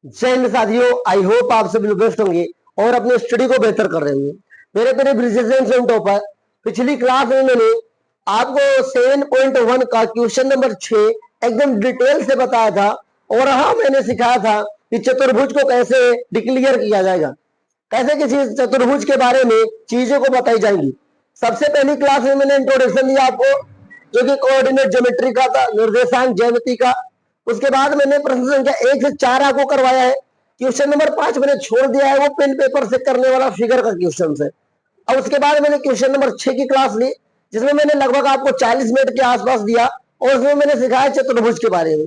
जय हिंद साथियों, I hope आप सभी लोग बेस्ट होंगे और अपने स्टडी को बेहतर कर रहे होंगे। मेरे प्यारे ब्रिजेशन टॉपर, पिछली क्लास में मैंने आपको 7.1 का क्वेश्चन नंबर 6 एकदम डिटेल से बताया था और हाँ मैंने सिखाया था कि चतुर्भुज को कैसे डिक्लेयर किया जाएगा, कैसे किसी चतुर्भुज के बारे में चीजों को बताई जाएंगी। सबसे पहली क्लास में मैंने इंट्रोडक्शन दिया आपको, जो कि कोऑर्डिनेट ज्योमेट्री का था, निर्देशांक ज्यामिति का। उसके बाद मैंने प्रश्न संख्या 1 से 4 आपको करवाया है। क्वेश्चन नंबर 5 मैंने छोड़ दिया है, वो पेन पेपर से करने वाला फिगर का क्वेश्चन है। और उसके बाद मैंने क्वेश्चन नंबर 6 की क्लास ली, जिसमें मैंने लगभग आपको 40 मिनट के आसपास दिया और उसमें मैंने सिखाया चतुर्भुज के बारे में।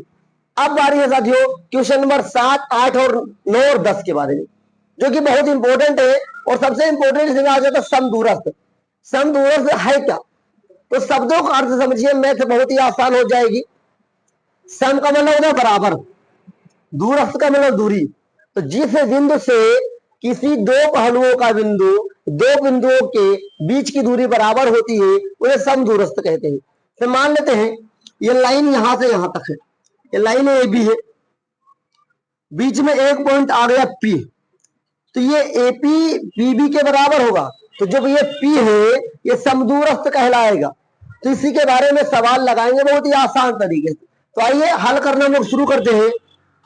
अब बारी है साथियों क्वेश्चन नंबर 7, 8 और 9 और 10 के बारे में, जो कि बहुत इंपॉर्टेंट है। और सबसे इंपॉर्टेंट इसमें आ जाता है समदूरस्थ। समदूरस्थ है क्या, तो शब्दों का अर्थ समझिए, मैथ बहुत ही आसान हो जाएगी। सम का मतलब होता है बराबर, दूरस्थ का मतलब दूरी। तो जिस बिंदु से किसी दो पहलुओं का बिंदु, दो बिंदुओं के बीच की दूरी बराबर होती है, उसे समदूरस्थ कहते हैं। तो मान लेते हैं ये लाइन यहां से यहां तक है, ये लाइन ए बी है, बीच में एक पॉइंट आ गया पी, तो ये एपी पीबी के बराबर होगा। तो जब ये पी है ये समदूरस्थ कहलाएगा। तो इसी के बारे में सवाल लगाएंगे बहुत ही आसान तरीके से। तो आइए हल करना हम लोग शुरू करते हैं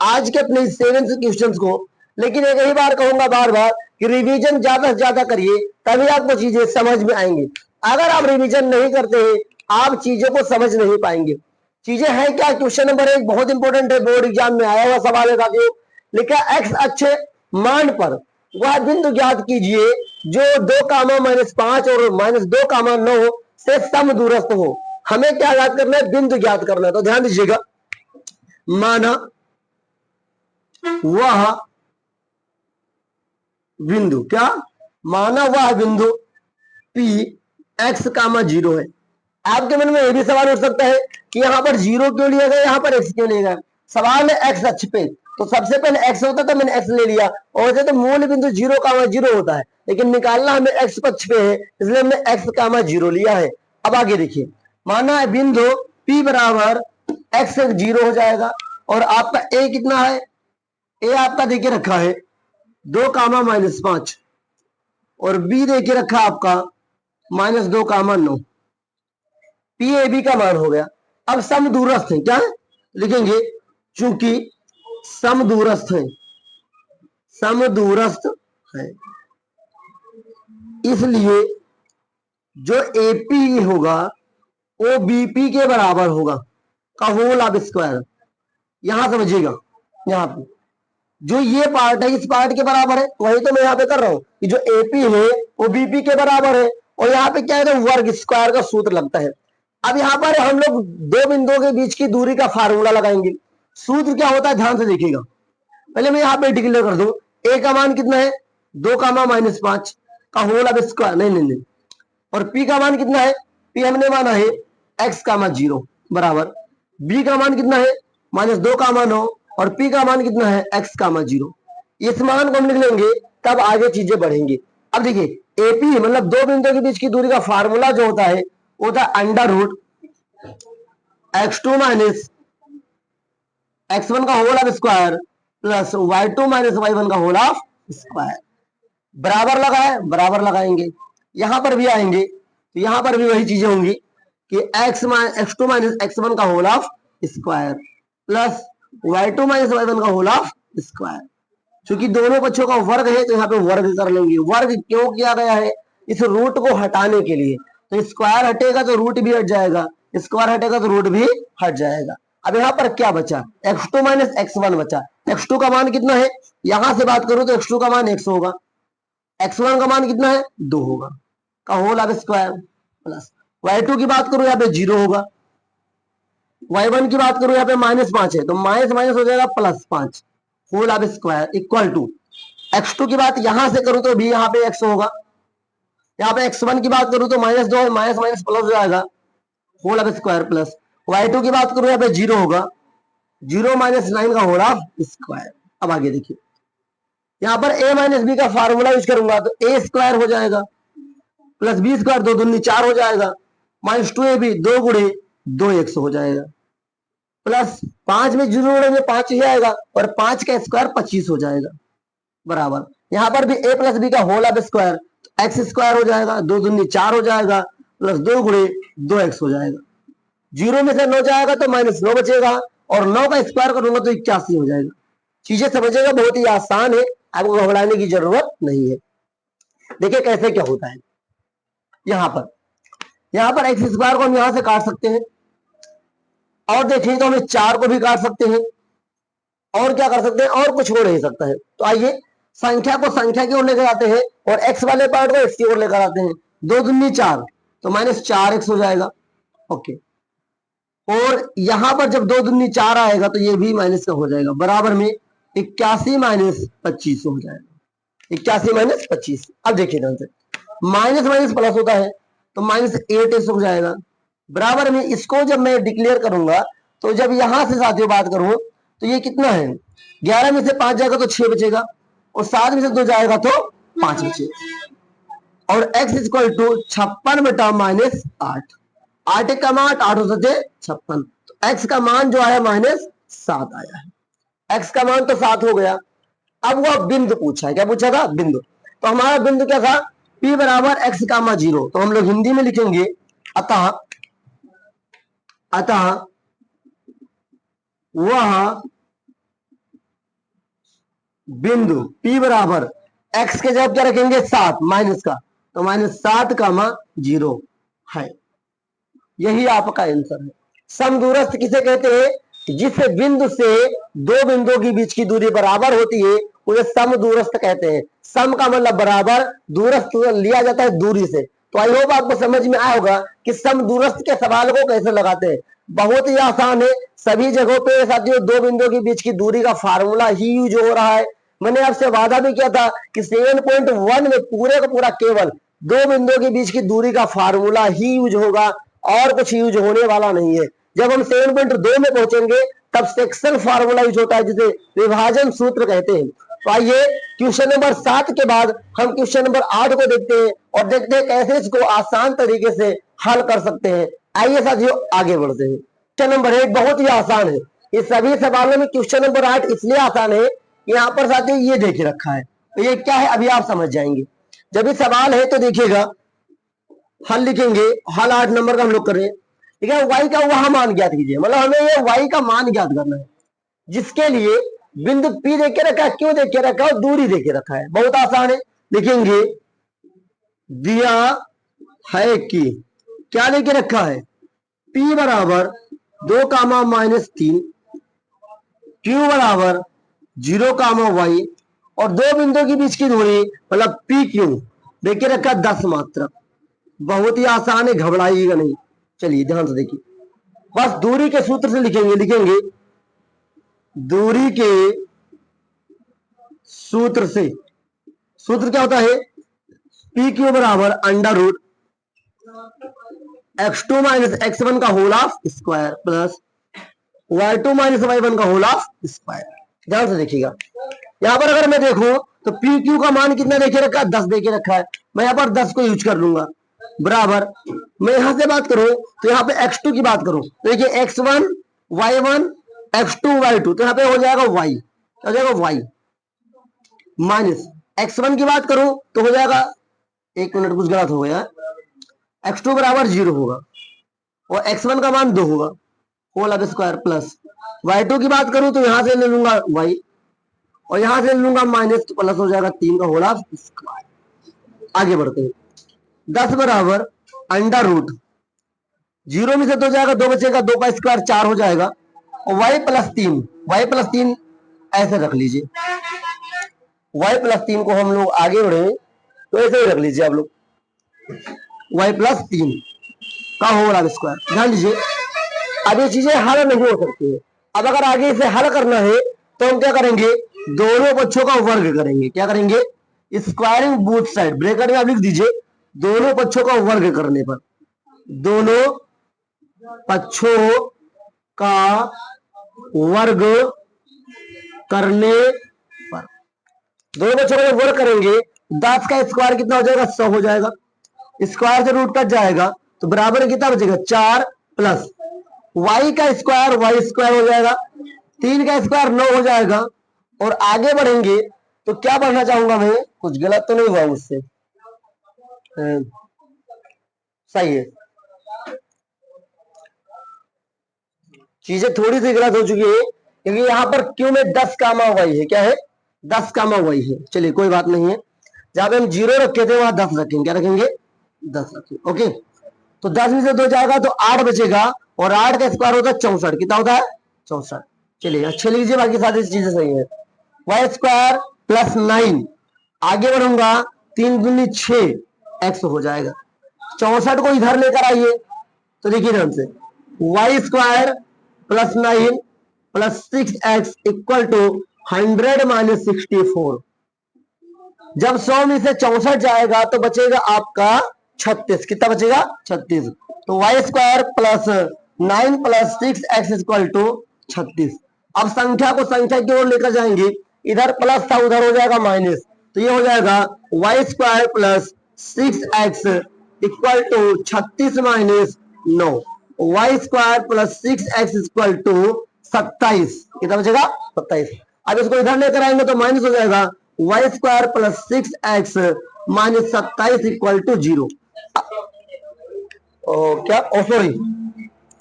आज के अपने 7 क्वेश्चंस को। लेकिन एक ही बार कहूंगा बार बार कि रिवीजन ज्यादा से ज्यादा करिए, तभी आपको चीजें समझ में आएंगी। अगर आप रिवीजन नहीं करते हैं आप चीजों को समझ नहीं पाएंगे। चीजें हैं क्या, क्वेश्चन नंबर 1 बहुत इंपॉर्टेंट है, बोर्ड एग्जाम में आया हुआ सवाल है साथियों। लिखा एक्स अक्ष मान पर वह बिंदु ज्ञात कीजिए जो 2, -5 और -2, 9 से समदूरस्थ हो। हमें क्या याद करना है, बिंदु ज्ञात करना है। तो ध्यान दीजिएगा, माना वह बिंदु, क्या माना वह बिंदु P x, 0 है। आपके मन में यह भी सवाल उठ सकता है कि यहां पर 0 क्यों लिया गया, यहां पर x क्यों लिया गया। सवाल है एक्स अक्ष पे, तो सबसे पहले x होता था, मैंने x ले लिया। और वैसे तो मूल बिंदु 0, 0 होता है, लेकिन निकालना हमें x पक्ष पे है, इसलिए हमने x, 0 लिया है। अब आगे देखिए, माना है बिंदु P बराबर x 0 हो जाएगा और आपका a कितना है, a आपका देके रखा है 2, -5 और b देके रखा आपका -2, 9। पी बी का मान हो गया। अब समदूरस्थ है, क्या है लिखेंगे, चूंकि समदूरस्थ है, समदूरस्थ है इसलिए जो एपी होगा वो बीपी के बराबर होगा का होल ऑफ स्क्वायर। यहां समझिएगा, यहां पे जो ये पार्ट है इस पार्ट के बराबर है, वही तो मैं यहां पे कर रहा हूं कि जो एपी है वो बीपी के बराबर है। और यहाँ पे क्या है, वर्ग स्क्वायर का सूत्र लगता है। अब यहाँ पर हम लोग दो बिंदुओं के बीच की दूरी का फार्मूला लगाएंगे। सूत्र क्या होता है ध्यान से देखिएगा। पहले मैं यहाँ पे डिक्लेयर कर दूं, ए का मान कितना है 2, -5 का होल ऑफ स्क्वायर, नहीं, और पी का मान कितना है, पी हमने माना है x, 0 बराबर, बी का मान कितना है -2, 9 और पी का मान कितना है x, 0। इस मान को हम लिख लेंगे, तब आगे चीजें बढ़ेंगी। अब देखिए एपी मतलब दो बिंदुओं के बीच की दूरी का फार्मूला जो होता है वो होता है √x2 - x1 का whole of square plus y2 - y1 का होल ऑफ स्क्वायर। बराबर लगा है, बराबर लगाएंगे, यहां पर भी आएंगे तो यहां पर भी वही चीजें होंगी कि x2 - x1 का whole of square plus y2 - y1 का होल ऑफ स्क्वायर। क्योंकि दोनों पक्षों का वर्ग है तो यहाँ पे वर्ग कर लेंगे। वर्ग क्यों किया गया है, इस रूट को हटाने के लिए। तो स्क्वायर हटेगा तो रूट भी हट जाएगा, स्क्वायर हटेगा तो रूट भी हट जाएगा। अब यहाँ पर क्या बचा, x2 - x1 बचा। x2 का मान कितना है, यहां से बात करूं तो x2 का मान x होगा, x1 का मान कितना है 2 होगा का whole of square plus y2 की बात करूं यहाँ पे 0 होगा, y1 की बात करूं यहाँ पे -5 है तो माइनस माइनस हो जाएगा +5 whole of square equal to x2 की बात यहां से करूं तो भी यहाँ पे x होगा, यहाँ पे x1 की बात करूं तो -2 माइनस माइनस प्लस हो जाएगा whole of square plus y2 की बात करूं यहाँ पे 0 होगा, 0 - 9 का होल ऑफ स्क्वायर। अब आगे देखिए, यहाँ पर a - b का फार्मूला यूज करूंगा तो a स्क्वायर हो जाएगा प्लस b स्क्वायर 2 दूनी 4 हो जाएगा, -2ab 2 × 2x हो जाएगा। प्लस 5 में 0 उड़ेंगे 5 ही आएगा और 5 का स्क्वायर 25 हो जाएगा बराबर। यहाँ पर भी a प्लस बी का whole of square X square हो जाएगा, 2 दूनी 4 हो जाएगा, प्लस 2 गुणे 2x हो जाएगा। 0 में से 9 जाएगा तो -9 बचेगा और 9 का स्क्वायर करूंगा तो 81 हो जाएगा। चीजें समझिएगा, बहुत ही आसान है, आपको घबराने की जरूरत नहीं है। देखिए कैसे क्या होता है। यहाँ पर एक्स स्क्वायर को हम यहां से काट सकते हैं और देखें तो हमें 4 को भी काट सकते हैं और क्या कर सकते हैं, और कुछ हो नहीं सकता है। तो आइए संख्या को संख्या की ओर लेकर आते हैं और एक्स वाले पार्ट को एक्स की ओर लेकर आते हैं। 2 दूनी 4 तो -4x हो जाएगा। ओके, और यहां पर जब 2 दूनी 4 आएगा तो ये भी माइनस का हो जाएगा, बराबर में 81 - 25 हो जाएगा। 81 - 25। अब देखिए ध्यान से, माइनस माइनस प्लस होता है तो -8x हो जाएगा, बराबर में इसको जब मैं डिक्लेयर करूंगा तो जब यहां से साथियों बात करूं तो ये कितना है, 11 में से 5 जाएगा तो 6 बचेगा और 7 में से 2 जाएगा तो 5 बचेगा। और x इक्वल टू 56 बटा -8, 8 का मान 8 हो सकते 56, तो x का मान जो आया -7 आया है। x का मान तो 7 हो गया। अब वो बिंदु पूछा है, क्या पूछा था, बिंदु। तो हमारा बिंदु क्या था, p बराबर x, 0। तो हम लोग हिंदी में लिखेंगे अतः वह बिंदु p बराबर x के जब क्या रखेंगे 7 माइनस का, तो -7, 0 है। यही आपका आंसर है। समदूरस्थ किसे कहते हैं, जिस बिंदु से दो बिंदुओं के बीच की दूरी बराबर होती है उसे समदूरस्थ कहते हैं। सम का मतलब बराबर, दूरस्थ लिया जाता है दूरी से। तो आई होप आपको समझ में आया होगा कि समदूरस्थ के सवाल को कैसे लगाते हैं। बहुत ही आसान है, सभी जगहों पे साथियों दो बिंदुओं के बीच की दूरी का फार्मूला ही यूज हो रहा है। मैंने आपसे वादा भी किया था कि 7.1 में पूरे का पूरा केवल दो बिंदुओं के बीच की दूरी का फार्मूला ही यूज होगा और कुछ यूज होने वाला नहीं है। जब हम 7.2 में पहुंचेंगे तब सेक्शन फार्मूला यूज होता है, जिसे विभाजन सूत्र कहते हैं। तो आइए क्वेश्चन नंबर 7 के बाद हम क्वेश्चन नंबर 8 को देखते हैं और देखते हैं कैसे इसको आसान तरीके से हल कर सकते हैं। आइए साथियों आगे बढ़ते हैं। क्वेश्चन नंबर 8 बहुत ही आसान है। ये सभी सवालों में क्वेश्चन नंबर 8 इसलिए आसान है, यहाँ पर साथियों ये देखे रखा है, तो ये क्या है अभी आप समझ जाएंगे। जब ये सवाल है तो देखिएगा, हल लिखेंगे, हल 8 नंबर का हम लोग करें। ठीक है, y का वह मान ज्ञात कीजिए, मतलब हमें ये y का मान ज्ञात करना है, जिसके लिए बिंदु P देख के रखा है, क्यों देख के रखा है, दूरी देख के रखा है। बहुत आसान है, लिखेंगे दिया है कि क्या देके रखा है, P बराबर 2, -3, Q बराबर 0, y और दो बिंदुओं के बीच की दूरी मतलब PQ देख के रखा 10 मात्रक। बहुत ही आसान है, घबराइएगा नहीं। चलिए ध्यान से देखिए, बस दूरी के सूत्र से लिखेंगे दूरी के सूत्र से। सूत्र क्या होता है, PQ बराबर अंडर रूट x2 - x1 का whole of square plus y2 - y1 का होल ऑफ स्क्वायर। ध्यान से देखिएगा, यहां पर अगर मैं देखूं तो PQ का मान कितना देखे रखा है, 10 देखे रखा है। मैं यहां पर 10 को यूज कर लूंगा, बराबर मैं यहां से बात करूं तो यहां पे x2 की बात करूं तो देखिए x1 y1 x2 y2, तो यहां पे हो जाएगा y, हो जाएगा y माइनस x1 की बात करूं तो हो जाएगा, एक मिनट कुछ गलत हो गया, x2 बराबर 0 होगा और x1 का मान 2 होगा whole of square plus y2 की बात करूं तो यहां से ले लूंगा y और यहां से ले लूंगा माइनस, तो प्लस हो जाएगा 3 का होल ऑफ स्क्वायर। आगे बढ़ते हैं, 10 बराबर अंडर रूट 0 में से 2 जाएगा 2 बचेगा, 2 का स्क्वायर 4 हो जाएगा और y+3 ऐसे रख लीजिए। y+3 को हम लोग आगे बढ़े तो ऐसे ही रख लीजिए आप लोग, y+3 का होल ऑफ स्क्वायर। ध्यान दीजिए, अब ये चीजें हल नहीं हो सकती है। अब अगर आगे इसे हल करना है तो हम क्या करेंगे, दोनों पक्षों का वर्ग करेंगे। क्या करेंगे, स्क्वायरिंग बोथ साइड, ब्रैकेट में आप लिख दीजिए दोनों पक्षों का वर्ग करने पर, दोनों पक्षों का वर्ग करने पर, दोनों पक्षों का वर्ग करेंगे, 10 का स्क्वायर कितना हो जाएगा, 100 हो जाएगा। स्क्वायर से रूट कट जाएगा तो बराबर कितना बचेगा, 4 प्लस वाई का स्क्वायर वाई स्क्वायर हो जाएगा, 3 का स्क्वायर 9 हो जाएगा। और आगे बढ़ेंगे तो क्या बढ़ना चाहूंगा मैं, कुछ गलत तो नहीं हुआ मुझसे, सही है, चीजें थोड़ी सी गलत हो चुकी है क्योंकि यहाँ पर क्यों में 10 कामा वाई है, क्या है 10 कामा वाई है। चलिए कोई बात नहीं है, जहां पे हम 0 रखे थे वहां 10 रखेंगे, क्या रखेंगे 10 रखेंगे। ओके, तो 10 में से 2 जाएगा तो 8 बचेगा, और 8 का स्क्वायर होता है 64, कितना होता है 64। चलिए अच्छे लीजिए, बाकी सारी चीजें सही है। वाई स्क्वायर प्लस 9, आगे बढ़ूंगा 3 दूनी 6 एक्स हो जाएगा। 64 को इधर लेकर आइए तो देखिए ध्यान से, Y square plus 9 plus 6x equal to 100 minus 64। जब 100 में से 64 जाएगा तो बचेगा आपका 36, कितना बचेगा 36। तो Y square plus 9 plus 6x equal to 36। अब संख्या को संख्या की ओर लेकर जाएंगे, इधर प्लस था उधर हो जाएगा माइनस, तो ये हो जाएगा Y square plus 6x equal to 36 minus 9। Y square plus 6x equal to 27, कितना बचेगा 27। अब इसको इधर लेकर आएंगे तो माइनस हो जाएगा Y square plus 6x minus 27 equal to 0। क्या सॉरी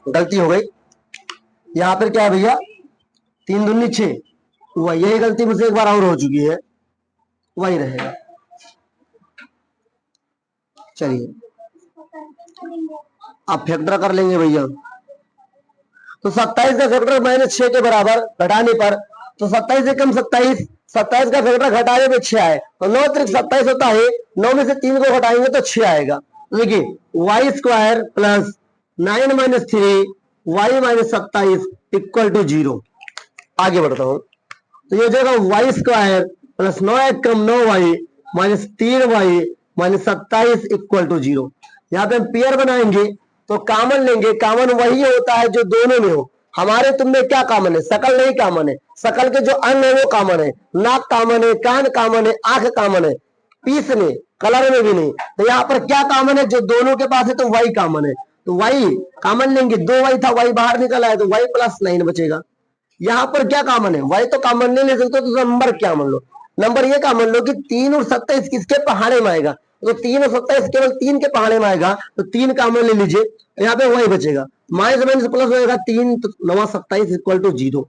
गलती हो गई, यहां पर क्या है भैया 3 दूनी 6, वही यही गलती मुझसे एक बार और हो चुकी है, वही रहेगा। चलिए आप फैक्टर कर लेंगे भैया, तो 27 का फैक्टर माइनस 6 के बराबर घटाने पर, तो 27 से कम 27, 27 का फैक्टर घटाने पे 6 आए, तो 9 त्रिक 27 होता है, 9 में से 3 को घटाएंगे तो 6 आएगा। तो देखिए Y square plus 9 minus 3 Y minus 27 equal to 0। आगे बढ़ता हूं, तो ये हो जाएगा वाई स्क्वायर प्लस 9x कम 9y minus 3y minus 27 equal to 0। यहाँ पे हम पेयर बनाएंगे तो कॉमन लेंगे, कॉमन वही होता है जो दोनों में हो। हमारे तुम में क्या कॉमन है, शकल नहीं कॉमन है, शकल के जो अंग है वो कॉमन है, नाक कॉमन है, कान कॉमन है, आंख कॉमन है, पीस में कलर में भी नहीं। तो यहाँ पर क्या कॉमन है, जो दोनों के पास है तो वाई कॉमन है, तो वाई कॉमन लेंगे, 2 वाई था वाई बाहर निकल आया तो वाई प्लस 9 बचेगा। यहाँ पर क्या कॉमन है, वाई तो कॉमन नहीं ले सकते, तो नंबर क्या मान लो, नंबर ये कॉमन लो कि 3 और 27 किसके पहाड़े में आएगा, तो 3 और 27 केवल 3 के पहाड़े में आएगा, तो 3 कॉमन ले लीजिए, यहाँ पे वही बचेगा, माइनस माइनस प्लस हो जाएगा 3 तो 9 27 इक्वल टू 0।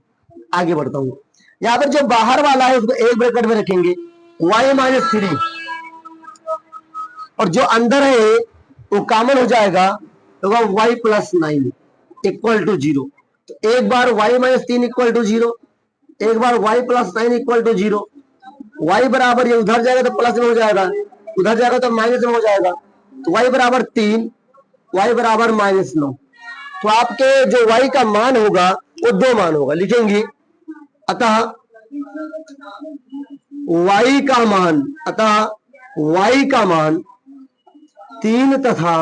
आगे बढ़ता हूँ, यहाँ पर जो बाहर वाला है उसको एक ब्रैकेट में रखेंगे y माइनस 3, और जो अंदर है वो कॉमन हो जाएगा तो y प्लस 9 इक्वल टू 0। तो एक बार y माइनस 3 इक्वल टू 0, एक बार y plus 9 equal to 0। y बराबर ये उधर जाएगा तो प्लस में हो जाएगा, उधर जाएगा तो माइनस में हो जाएगा, तो y बराबर 3, y बराबर माइनस 9। तो आपके जो y का मान होगा वो 2 मान होगा, लिखेंगे अतः y का मान, अतः y का मान 3 तथा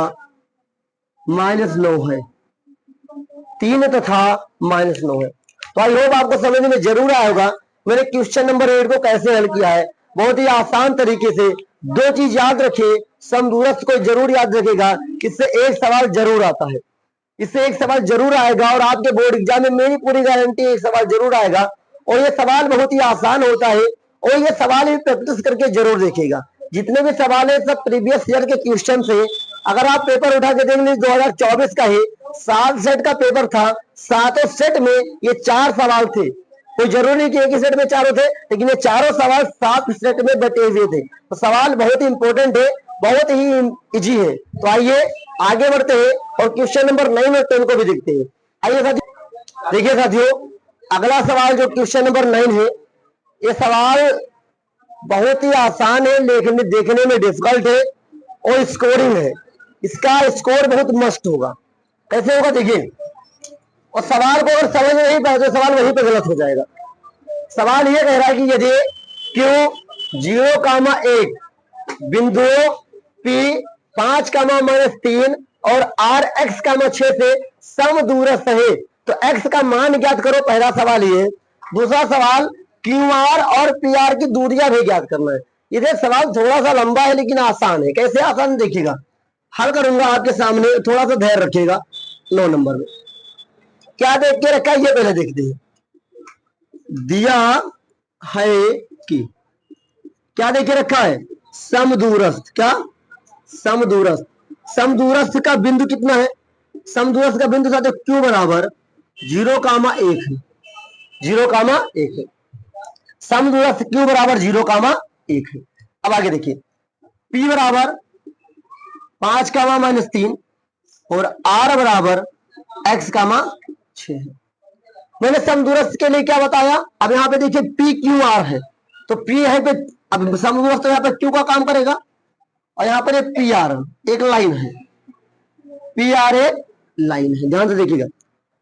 माइनस 9 है, 3 तथा माइनस 9 है। तो आई होप आपको समझ में जरूर आया होगा मैंने क्वेश्चन नंबर 8 को कैसे हल किया है। बहुत ही आसान तरीके से 2 चीज याद रखिए, समदूरस्थ को जरूर याद रखेगा, इससे एक सवाल जरूर आता है, इससे एक सवाल जरूर आएगा, और आपके बोर्ड एग्जाम में मेरी पूरी गारंटी एक सवाल जरूर आएगा, और ये सवाल बहुत ही आसान होता है, और ये सवाल भी प्रैक्टिस करके जरूर देखिएगा। जितने भी सवाल है सब प्रीवियस ईयर के क्वेश्चन से, अगर आप पेपर उठा के देख लीजिए 2024 का है, 7 सेट का पेपर था, 7 सेट में ये 4 सवाल थे, कोई जरूरी नहीं कि एक ही सेट में 4 थे, लेकिन ये चारों सवाल 7 सेट में बटे हुए थे। तो सवाल बहुत ही इंपॉर्टेंट है, बहुत ही इजी है। तो आइए आगे बढ़ते हैं और क्वेश्चन नंबर 9 और 10 को भी देखते हैं। आइए साथियों, देखिए साथियों अगला सवाल जो क्वेश्चन नंबर 9 है, ये सवाल बहुत ही आसान है लेकिन देखने में डिफिकल्ट है और स्कोरिंग है, इसका स्कोर बहुत मस्त होगा। कैसे होगा देखिए, और सवाल को अगर समझ नहीं पाए तो सवाल वहीं पे गलत हो जाएगा। सवाल ये कह रहा है कि यदि Q 0,1 बिंदुओं P 5,-3 और R x,6 से समदूरस्थ है तो x का मान ज्ञात करो, पहला सवाल ये। दूसरा सवाल QR और PR की दूरियां भी ज्ञात करना है। ये सवाल थोड़ा सा लंबा है लेकिन आसान है। कैसे आसान देखिएगा, हल करूंगा आपके सामने, थोड़ा सा धैर्य रखिएगा। 9 नंबर में क्या देख के रखा है ये पहले देखते हैं। दिया है कि क्या देख के रखा है, समदूरस्थ। क्या समदूरस्थ, समदूरस्थ का बिंदु कितना है, समदूरस्थ का बिंदु साथियों क्यू बराबर 0,1 है, 0,1 है। समदूरस्थ क्यू बराबर 0,1 है। अब आगे देखिए, P बराबर 5,-3 और R बराबर x,6 है। मैंने समदूरस्थ के लिए क्या बताया, अब यहाँ पे देखिए पी क्यू आर है, तो पी है पे, अब समदूरस्थ तो यहाँ पे क्यू का काम करेगा, और यहाँ पर पी आर एक लाइन है, पी आर एक लाइन है, ध्यान से देखिएगा।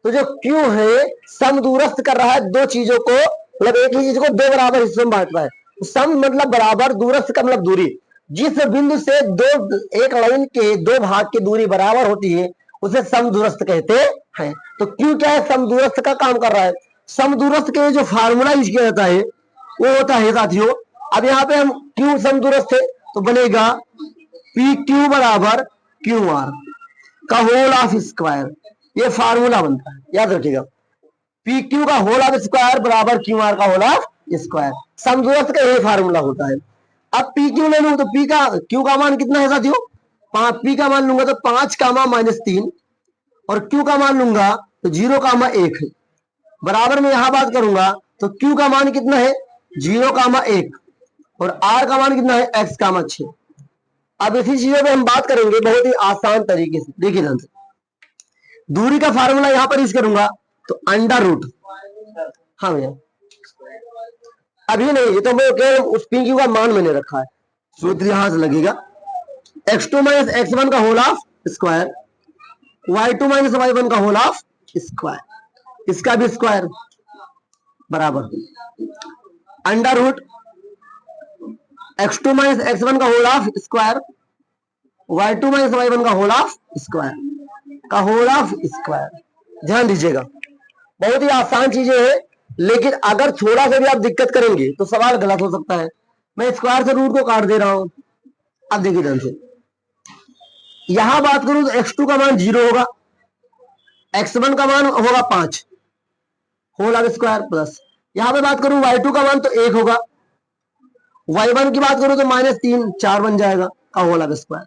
तो जो क्यू है समदूरस्थ कर रहा है दो चीजों को, मतलब एक ही चीज को दो बराबर हिस्सों में बांट रहा है। सम मतलब बराबर, दूरस्थ का मतलब दूरी। जिस बिंदु से दो, एक लाइन के दो भाग की दूरी बराबर होती है उसे समदूरस्थ कहते हैं। तो क्यू क्या है, समदूरस्थ का काम कर रहा है। समदूरस्थ के लिए जो फार्मूला यूज किया जाता है वो होता है साथियों, अब यहाँ पे हम क्यू समदूरस्थ है तो बनेगा पी क्यू बराबर क्यू आर का होल ऑफ स्क्वायर, ये फार्मूला बनता है, याद रखिएगा। पी क्यू का होल ऑफ स्क्वायर बराबर क्यू आर का होल ऑफ स्क्वायर, समदूरस्थ का ये फार्मूला होता है। अब पी क्यू ले लूं तो पी का, क्यू का मान कितना है साथियों, पी का मान लूंगा तो 5,-3 और क्यू का मान लूंगा तो 0,1 है। बराबर में यहां बात करूंगा तो क्यू का मान कितना है 0,1 और आर का मान कितना है x,6। अब इसी चीजों में हम बात करेंगे बहुत ही आसान तरीके से, देखिए ध्यान से। दूरी का फार्मूला यहां पर यूज करूंगा तो अंडर रूट, हाँ भैया अभी नहीं, ये तो मैं केवल उस पी क्यू का मान मैंने रखा है, सूत्र यहां से लगेगा x2 - x1 का whole of square, y2 - y1 का होल ऑफ स्क्वायर, इसका भी स्क्वायर बराबर अंडर रूट x2 - x1 का whole of square, y2 - y1 का होल ऑफ स्क्वायर का होल ऑफ स्क्वायर। ध्यान दीजिएगा, बहुत ही आसान चीजें हैं, लेकिन अगर थोड़ा सा भी आप दिक्कत करेंगे तो सवाल गलत हो सकता है। मैं स्क्वायर से रूट को काट दे रहा हूं। अब देखिए ध्यान से, यहां बात करूं तो x2 का मान 0 होगा, x1 का मान होगा 5 होल ऑफ स्क्वायर प्लस, यहां पे बात करूं y2 का मान तो 1 होगा, y1 की बात करूं तो -3 4 बन जाएगा का होल ऑफ स्क्वायर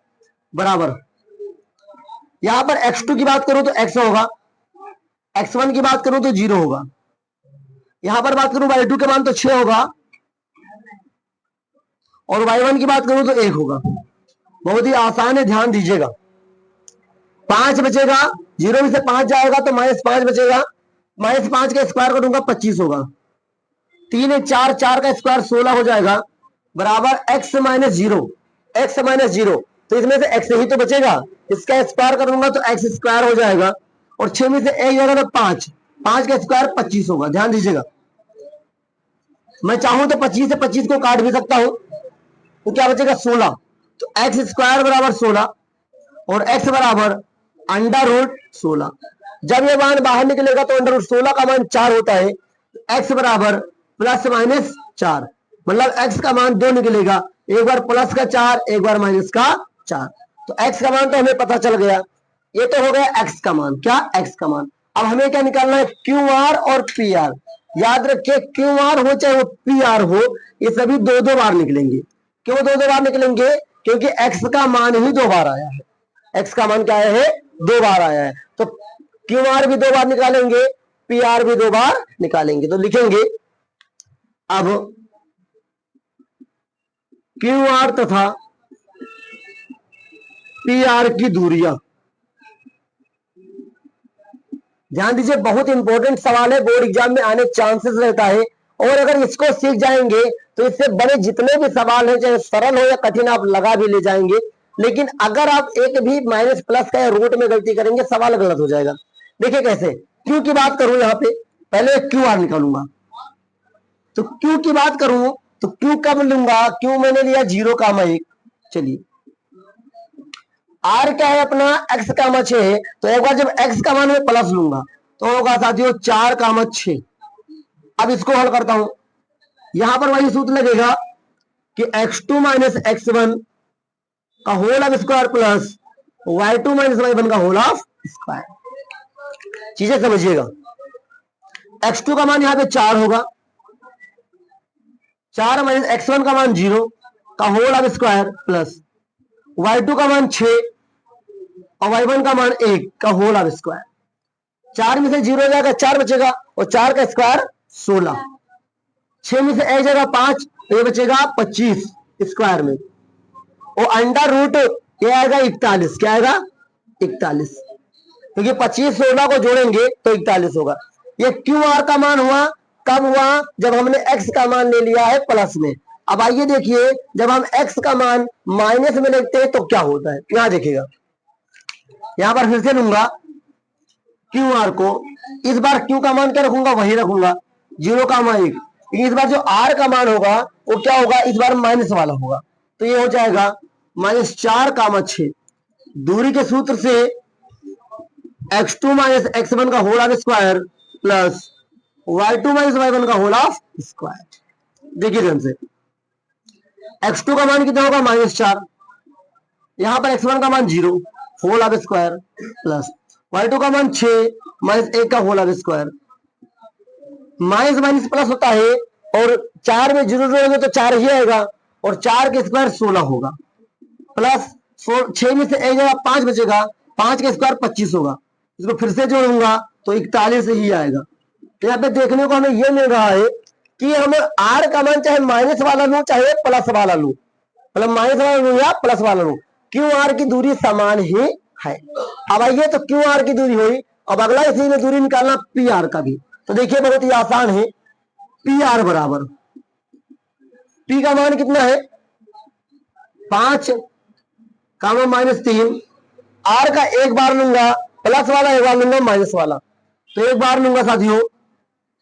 बराबर। यहां पर x2 की बात करूं तो x होगा, x1 की बात करूं तो 0 होगा, यहां पर बात करूं y2 के मान तो 6 होगा और y1 की बात करूं तो 1 होगा। बहुत ही आसान है, ध्यान दीजिएगा। 5 बचेगा, 0 में से 5 जाएगा तो -5 बचेगा, -5 का स्क्वायर करूंगा 25 होगा, 3 - 4 4 का स्क्वायर 16 हो जाएगा बराबर x - 0, x - 0, तो इसमें से x ही तो बचेगा, इसका स्क्वायर करूंगा तो x स्क्वायर हो जाएगा और 6 में से 1 जाएगा तो 5, 5 का स्क्वायर 25 होगा। ध्यान दीजिएगा, मैं चाहूं तो 25 से 25 को काट भी सकता हूं तो क्या बचेगा 16, तो एक्स स्क्वायर बराबर 16 और x बराबर अंडर रूट 16। जब ये मान बाहर निकलेगा तो अंडर रूट 16 का मान 4 होता है, x बराबर +-4, मतलब x का मान 2 निकलेगा, एक बार प्लस का 4 एक बार माइनस का 4, तो x का मान तो हमें पता चल गया। ये तो हो गया x का मान, क्या x का मान। अब हमें क्या निकालना है, क्यू आर और पी आर। याद रखिए क्यू आर हो चाहे वो पी आर हो, ये सभी 2-2 बार निकलेंगे। क्यों 2-2 बार निकलेंगे, क्योंकि x का मान ही 2 बार आया है, x का मान क्या आया है 2 बार आया है, तो क्यू आर भी 2 बार निकालेंगे, पी आर भी 2 बार निकालेंगे। तो लिखेंगे अब क्यू आर तथा पी आर की दूरियां। ध्यान दीजिए, बहुत इंपॉर्टेंट सवाल है, बोर्ड एग्जाम में आने चांसेस रहता है, और अगर इसको सीख जाएंगे तो इससे बड़े जितने भी सवाल हैं, चाहे सरल हो या कठिन, आप लगा भी ले जाएंगे। लेकिन अगर आप एक भी माइनस प्लस का रूट में गलती करेंगे, सवाल गलत हो जाएगा। देखिए कैसे, क्यू की बात करूं, यहां पे पहले क्यू आर निकालूंगा, तो क्यू की बात करूं तो क्यू कब लूंगा, क्यू मैंने लिया 0,1, चलिए आर क्या है अपना x,6 है, तो एक बार जब x का मान में प्लस लूंगा तो होगा साथियों 4,6। अब इसको हल करता हूं, यहां पर वही सूत्र लगेगा कि x2 - x1 का whole of square plus y2 - y1 का होल ऑफ स्क्वायर। चीजें समझिएगा, x2 का मान यहाँ पे 4 होगा, 4 माइनस x1 का मान 0 का whole of square plus y2 का मान 6 और y1 का मान 1 का होल ऑफ स्क्वायर। 4 में से 0 हो जाएगा, 4 बचेगा और 4 का स्क्वायर 16। 6 में से 1 जाएगा 5, तो ये बचेगा 25 स्क्वायर में, और अंडर रूट ये आएगा 41। क्या आएगा? 41, क्योंकि 25 16 को जोड़ेंगे तो 41 होगा। ये क्यू आर का मान हुआ, कब हुआ? जब हमने x का मान ले लिया है प्लस में। अब आइए देखिए, जब हम x का मान माइनस में लेते हैं तो क्या होता है। यहां देखिएगा, यहां पर फिर से लूंगा क्यू आर को। इस बार क्यू का मान क्या रखूंगा? वही रखूंगा 0,1। इस बार जो आर का मान होगा वो क्या होगा? इस बार माइनस वाला होगा, तो ये हो जाएगा -4,6। दूरी के सूत्र से x2 माइनस x1 का whole of square plus y2 minus y1 का होल ऑफ स्क्वायर। देखिए ध्यान से, x2 का मान कितना होगा? -4। यहां पर x1 का मान 0 whole of square plus y2 का मान 6 माइनस 1 का whole of square. Minus minus plus होता है, और 4 में 0 जोड़ेंगे तो 4 ही आएगा, और 4 के स्क्वायर 16 होगा, प्लस 6 में से 1 जाएगा 5 बचेगा, 5 के स्क्वायर 25 होगा। इसको फिर से जोड़ूंगा तो 41 ही आएगा। तो यहाँ पे देखने को हमें यह मिल रहा है कि हम आर का मान चाहे माइनस वाला लूं चाहे प्लस वाला लूं, मतलब माइनस वाला लूं या प्लस वाला लूं, क्यू आर की दूरी समान ही है। अब आइए, तो क्यू आर की दूरी हुई, अब अगला इसी में दूरी निकालना पी आर का भी। तो देखिए बहुत ही आसान है। पी आर बराबर, पी का मान कितना है? 5 कामा -3। आर का एक बार लूंगा प्लस वाला, एक बार लूंगा माइनस वाला, तो एक बार लूंगा साथियों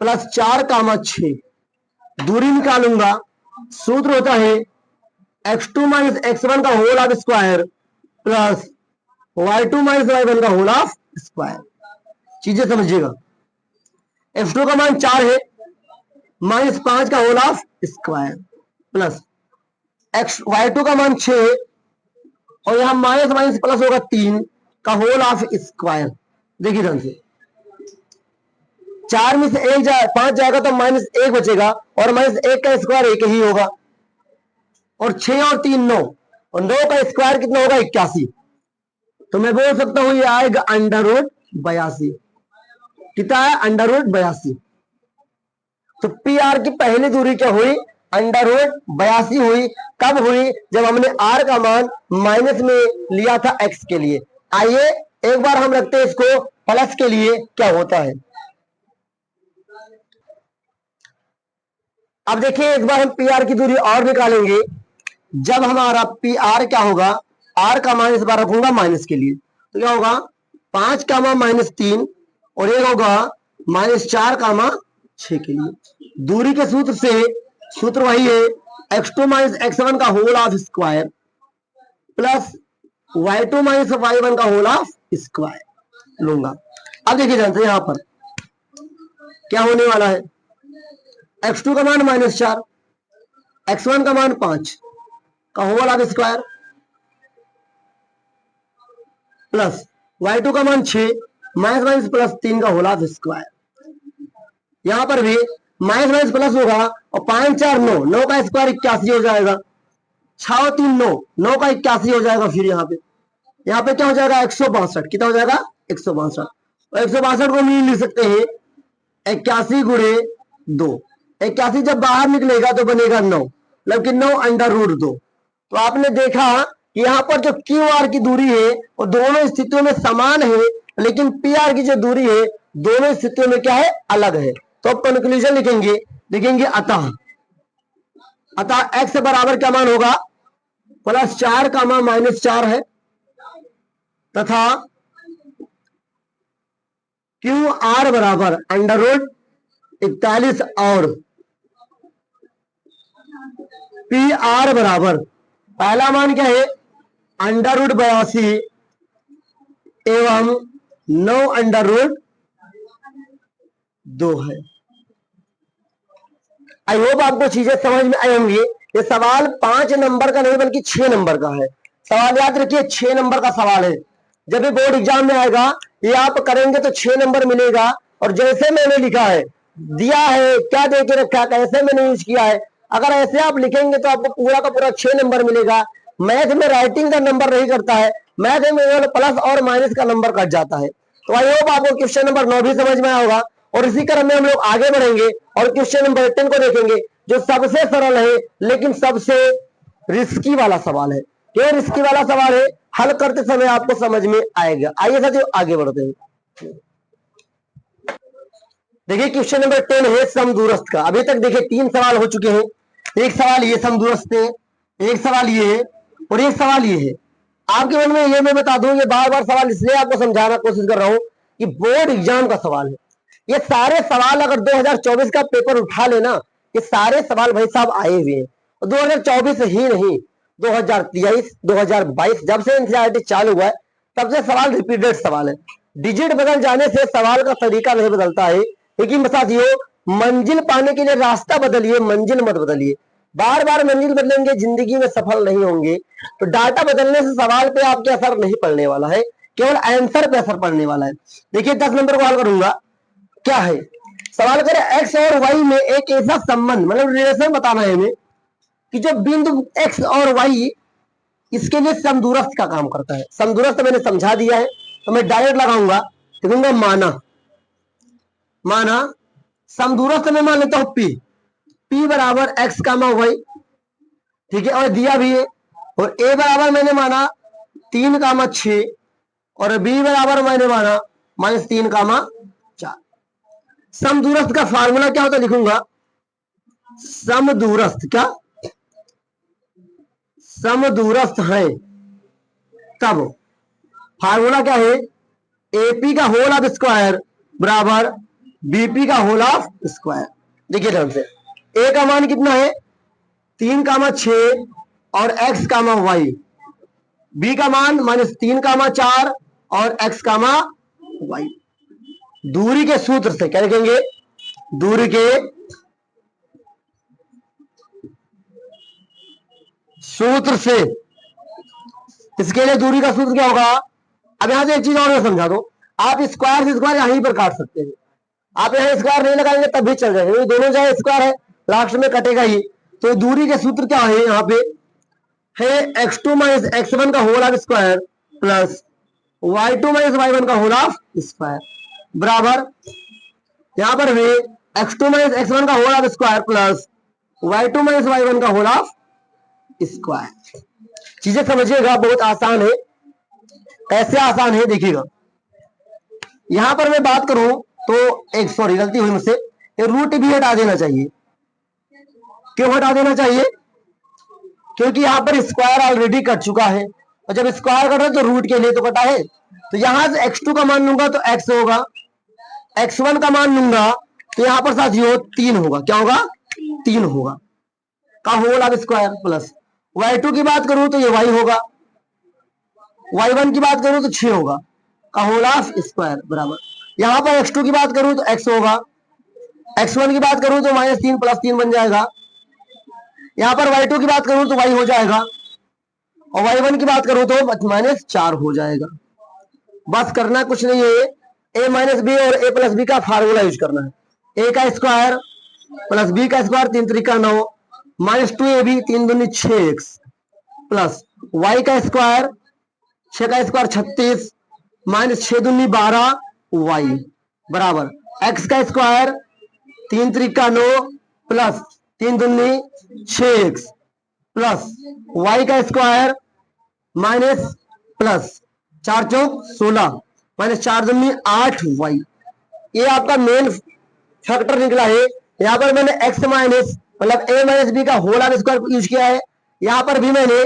+4,6। दूरी निकालूंगा, सूत्र होता है x2 माइनस x1 का whole of square plus y2 minus y1 का होल ऑफ स्क्वायर। चीजें समझिएगा, x2 का मान 4 है, -5 का whole of square plus y2 का मान 6 है, और यहां माइनस माइनस प्लस होगा 3 का होल ऑफ स्क्वायर। देखिए ध्यान से, 4 में से 1 5 जाएगा तो -1 बचेगा, और -1 का स्क्वायर 1 ही होगा, और 6 और 3 9, और 9 का स्क्वायर कितना होगा? 81। तो मैं बोल सकता हूं ये आएगा √82। कितना है? √82। तो पी आर की पहली दूरी क्या हुई? √82 हुई। कब हुई? जब हमने आर का मान माइनस में लिया था एक्स के लिए। आइए एक बार हम रखते हैं इसको प्लस के लिए, क्या होता है। अब देखिए, एक बार हम पी आर की दूरी और निकालेंगे। जब हमारा पी आर क्या होगा? आर का मान इस बार रखूंगा माइनस के लिए, तो क्या होगा? 5 कामा -3, और ये होगा -4,6 के लिए। दूरी के सूत्र से, सूत्र वही है x2 माइनस x1 का whole of square plus y2 minus y1 का होल ऑफ स्क्वायर लूंगा। अब देखिए ध्यान से, यहां पर क्या होने वाला है? x2 का मान -4, x1 का मान 5 का whole of square plus y2 का मान 6 माइनस माइनस प्लस 3 का होल ऑफ स्क्वायर। यहां पर भी माइनस माइनस प्लस होगा, और 5 4 9, 9 का स्क्वायर 81 हो जाएगा, 6 और 3 9, 9 का 81 हो जाएगा। फिर यहाँ पे क्या हो जाएगा? 162। कितना हो जाएगा? 162। और 162 को हम लिख सकते हैं 81 गुणे 2। 81 जब बाहर निकलेगा तो बनेगा 9, मतलब कि 9 √2। तो आपने देखा कि यहाँ पर जो क्यू आर की दूरी है वो दोनों स्थितियों में समान है, लेकिन पी आर की जो दूरी है दोनों स्थितियों में क्या है? अलग है। तो अब कंक्लूजन लिखेंगे, लिखेंगे अतः x बराबर क्या मान होगा? +4 कामा -4 है, तथा क्यू आर बराबर √41 और पी आर बराबर, पहला मान क्या है? √82 एवं 9 √2 है। आई होप आपको चीजें समझ में आई होंगी। ये सवाल 5 नंबर का नहीं बल्कि 6 नंबर का है। सवाल याद रखिए, 6 नंबर का सवाल है। जब भी बोर्ड एग्जाम में आएगा ये आप करेंगे तो 6 नंबर मिलेगा। और जैसे मैंने लिखा है दिया है, क्या दे के रखा है, कैसे मैंने यूज किया है। अगर ऐसे आप लिखेंगे तो आपको पूरा का पूरा 6 नंबर मिलेगा। मैथ में राइटिंग का नंबर नहीं करता है, मैथ में प्लस और माइनस का नंबर कट जाता है। तो आई होप आपको क्वेश्चन नंबर 9 भी समझ में आया होगा। और इसी क्रम में हम लोग आगे बढ़ेंगे और क्वेश्चन नंबर 10 को देखेंगे, जो सबसे सरल है लेकिन सबसे रिस्की वाला सवाल है। क्यों रिस्की वाला सवाल है, हल करते समय आपको समझ में आएगा। आइए साथियों आगे बढ़ते हैं। देखिए क्वेश्चन नंबर 10 है समदूरस्थ का। अभी तक देखिए 3 सवाल हो चुके हैं। एक सवाल ये समदूरस्थ है, एक सवाल ये है और एक सवाल ये है। आपके मन में ये मैं बता दूं, ये बार बार सवाल इसलिए आपको समझाना कोशिश कर रहा हूं कि बोर्ड एग्जाम का सवाल है। ये सारे सवाल अगर 2024 का पेपर उठा लेना, ये सारे सवाल भाई साहब आए हुए हैं। 2024 ही नहीं, 2023, 2022 जब से एनसीईआरटी चालू हुआ है तब से सवाल रिपीटेड सवाल है। डिजिट बदल जाने से सवाल का तरीका नहीं बदलता है, लेकिन साथियों मंजिल पाने के लिए रास्ता बदलिए, मंजिल मत बदलिए। बार बार मंजिल बदलेंगे जिंदगी में सफल नहीं होंगे। तो डाटा बदलने से सवाल पे आपके असर नहीं पड़ने वाला है, केवल आंसर पे असर पड़ने वाला है। देखिए 10 नंबर को हल करूंगा। क्या है सवाल, करें एक्स और वाई में एक ऐसा संबंध, मतलब रिलेशन बताना है हमें कि जो बिंदु एक्स और वाई इसके लिए समदूरस्थ का काम करता है। समदूरस्थ मैंने समझा दिया है, तो मैं डायरेक्ट लगाऊंगा, लिखूंगा माना। माना समदूरस्थ में मान लेता हूं पी बराबर एक्स कामा वाई, ठीक है, और दिया भी है। और ए बराबर मैंने माना 3,6 और बी बराबर मैंने माना -3,4। समदूरस्थ का फार्मूला क्या होता है, लिखूंगा समदूरस्थ, क्या समदूरस्थ है तब फार्मूला क्या है, एपी का होल ऑफ स्क्वायर बराबर बीपी का होल ऑफ स्क्वायर। देखिए ध्यान से, ए का मान कितना है 3,6 और एक्स कामा वाई, बी का मान -3,4 और एक्स कामा वाई। दूरी के सूत्र से क्या लिखेंगे, दूरी के सूत्र से, इसके लिए दूरी का सूत्र क्या होगा। अब यहां से एक चीज और मैं समझा दो, आप स्क्वायर से स्क्वायर यहीं पर काट सकते हैं। आप यहाँ स्क्वायर नहीं लगाएंगे तब भी चल जाएगा, दोनों जगह स्क्वायर है, लास्ट में कटेगा ही। तो दूरी के सूत्र क्या है, यहाँ पे है x2 माइनस x1 का whole of square plus y2 minus y1 का होल ऑफ स्क्वायर बराबर, यहां पर है x2 माइनस x1 का whole of square plus y2 minus y1 का होल ऑफ स्क्वायर। चीजें समझिएगा, बहुत आसान है। कैसे आसान है देखिएगा, यहां पर मैं बात करूं तो एक, सॉरी गलती हुई मुझसे, रूट भी हटा देना चाहिए। क्यों हटा देना चाहिए, क्योंकि यहां पर स्क्वायर ऑलरेडी कट चुका है, और जब स्क्वायर कट है तो रूट के लिए तो कटा है। तो यहां से x2 का मान लूंगा तो x होगा, x1 का मान लूंगा तो यहां पर साथियों 3 होगा। क्या होगा, 3 होगा का whole of square plus y2 की बात करूं तो ये y होगा, y1 की बात करूं तो 6 होगा का होल ऑफ स्क्वायर बराबर, यहां पर x2 की बात करूं तो x होगा, x1 की बात करूं तो -3 + 3 बन जाएगा, यहां पर y2 की बात करूं तो y हो जाएगा, और y1 की बात करूं तो -4 हो जाएगा। बस करना कुछ नहीं है, a माइनस बी और a प्लस बी का फार्मूला यूज करना है। a का स्क्वायर प्लस b का स्क्वायर 3 3 9, -2ab 3 दूनी 6x प्लस y का स्क्वायर 6 का स्क्वायर 36 -6 दूनी 12y बराबर x का स्क्वायर 3 3 9 प्लस 3 दूनी 6x प्लस y का स्क्वायर माइनस प्लस 4 चौक 16 -4 दूनी 8y। ये आपका मेन फैक्टर निकला है। यहाँ पर मैंने x माइनस मतलब a माइनस बी का होल ऑफ स्क्वायर यूज किया है, यहाँ पर भी मैंने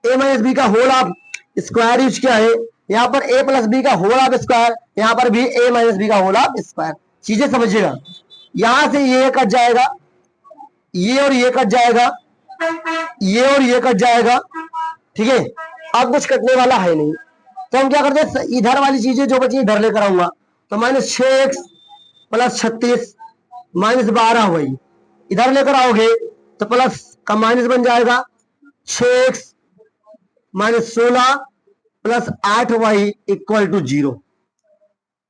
a माइनस बी का होल ऑफ स्क्वायर यूज किया है, यहाँ पर a प्लस बी का होल ऑफ स्क्वायर, यहाँ पर भी a माइनस बी का होल ऑफ स्क्वायर। चीजें समझिएगा, यहां से ये कट जाएगा, ये और ये कट जाएगा, ये और ये कट जाएगा, ठीक है। अब कुछ कटने वाला है नहीं, तो हम क्या करते हैं, इधर वाली चीजें जो बची इधर लेकर आऊंगा, तो -6x प्लस 36 -12 वही इधर लेकर आओगे तो प्लस का माइनस बन जाएगा, 6x -16 plus 8y equal to 0।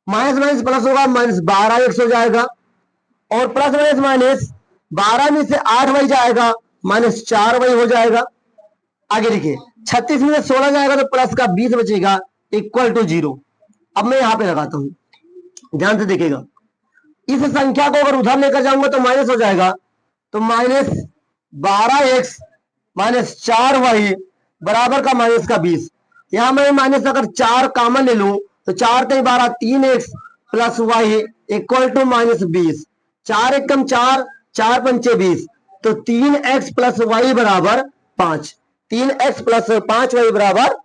Minus minus plus होगा, -12x हो जाएगा और प्लस माइनस माइनस 12 में से 8 वही जाएगा, माइनस 4 वही हो जाएगा। आगे लिखिए 36 में से 16 जाएगा तो प्लस का 20 बचेगा, इक्वल टू 0। अब मैं यहां पे लगाता हूं, ध्यान से देखिएगा। इस संख्या को अगर उधर लेकर जाऊंगा तो माइनस हो जाएगा, तो माइनस 12x माइनस 4y बराबर का माइनस का 20। यहां मैं माइनस अगर 4 कॉमन ले लूं तो 4 3 12 3x plus y equal to minus 20। 4 एक कम 4, 4 पंचे 20, तो 3x प्लस वाई बराबर 5। 3x प्लस 5y बराबर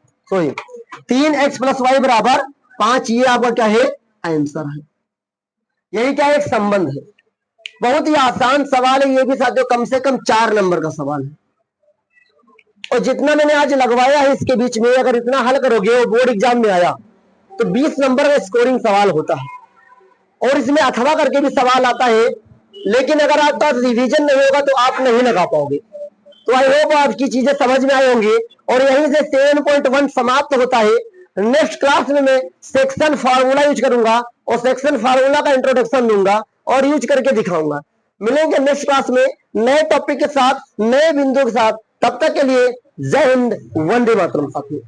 3x प्लस वाई बराबर 5। ये आपका क्या है, आंसर है। यही क्या है, एक संबंध है। बहुत ही आसान सवाल है ये भी साथियों, कम से कम 4 नंबर का सवाल है। और जितना मैंने आज लगवाया है इसके बीच में, अगर इतना हल करोगे और बोर्ड एग्जाम में आया तो 20 नंबर का स्कोरिंग सवाल होता है। और इसमें अथवा करके भी सवाल आता है, लेकिन अगर आपका रिवीजन नहीं होगा तो आप नहीं लगा पाओगे। तो आई होप आपकी चीजें समझ में आई होंगी। और यहीं से 7.1 समाप्त होता है। नेक्स्ट क्लास में मैं सेक्शन फार्मूला यूज करूंगा और सेक्शन फार्मूला का इंट्रोडक्शन दूंगा और यूज करके दिखाऊंगा। मिलेंगे नेक्स्ट क्लास में नए टॉपिक के साथ, नए बिंदु के साथ। तब तक के लिए जय हिंद, वंदे मातरम साथियों।